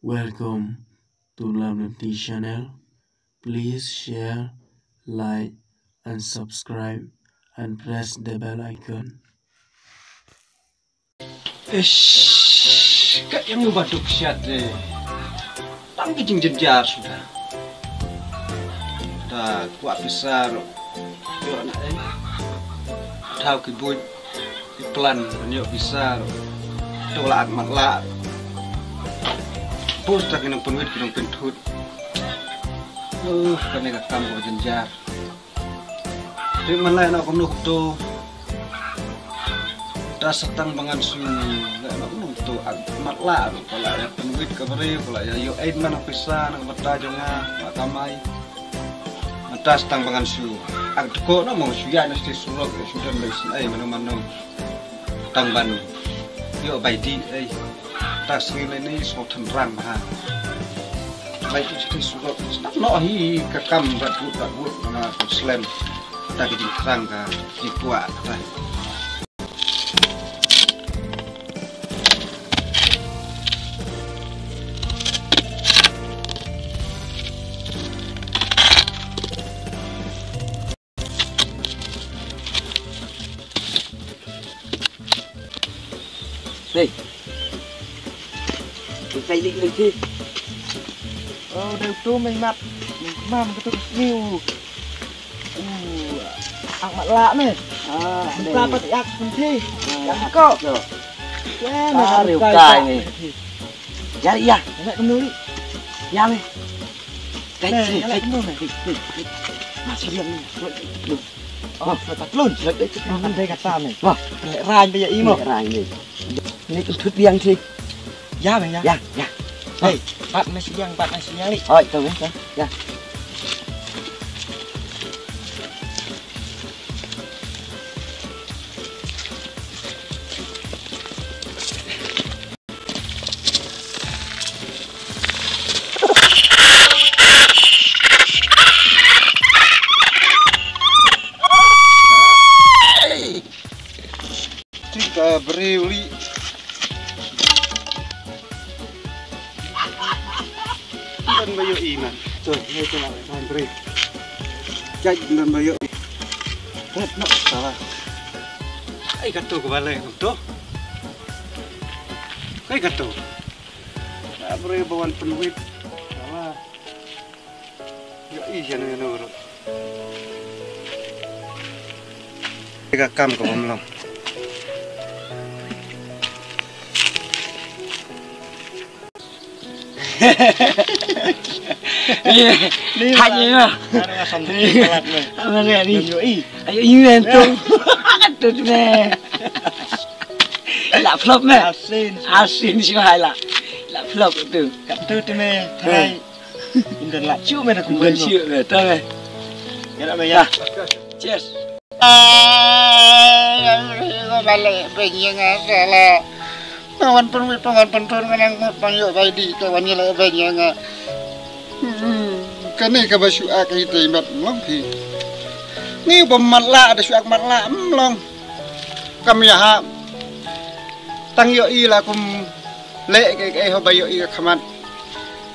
Welcome to Lamnati channel. Please share, like, and subscribe, and press the bell icon. Kak yang ngebaduk siat deh. Tangki jenjar sudah. Dah kuat besar. Yuk anak tahu kibut iklan yuk besar. Tolak matlak. Bos tak kena penuh kena pentut. Kena kakam kau jenjar. Di mana nak penuh tu? Dah setang bangan su. Nak penuh tu matlak. Kalau ya penuh keberi, kalau ya yo aid mana pisah nak berda jangan makamai. Mata setang bangan su. Ak kau nak mau su ya nasi sulok sudah lesin mana tang banu. Yo baidi ta singin ini semua tenang mah. Baik itu sudah no hi kakam badut mana slam tak jadi terang ka di kuat dah. Đây tay định lên chi đều tu mình mặt mình mam cái tục nhiều ăn mặt lạ này mình ta có thể ăn mình thi ăn có rượu cài này ya ya lại con núi ya này cái gì lại con núi này mà sao liền được phải tắt luôn đấy ăn đây cả tam này vâng lại rai bây giờ im rồi rai này này cứ thuyết riêng thi ya mình ya ya đây bạn này xí nhang đi thôi tôi biết ya Kita beri dan bayu iman. Tuh, ini tu nak beri. Cak dan bayu. Nak salah. Kata ke balai untuk. Kata. Nak beri bawan penuit. Salah. Yo jangan yang nurut. Kakam kau belum. Hanya lah. Mana ni? Ayo ini tu. Tu ni. Lap flop ni. Asin siapa lah. Lap flop tu. cặp tư thế mê thay gần lại chịu mê là cùng Gần chịu rồi ta này. nghe đã mày nha Cheers. Balik benjang salah. Kawan pentur kan panggil bayi kawan yang benjang. Kani ka basu ak itu imat long pi. Ni pematla ada suak matla long. Kami ha. Tang yo i la kum le ke ho bayo i khamat.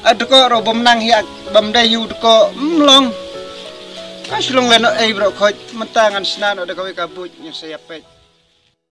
Ad ko ro bom nang hiak bam dai yu ko long. Kaslong leno bro khoj mentangan snan ada kawe kabut yang saya pet.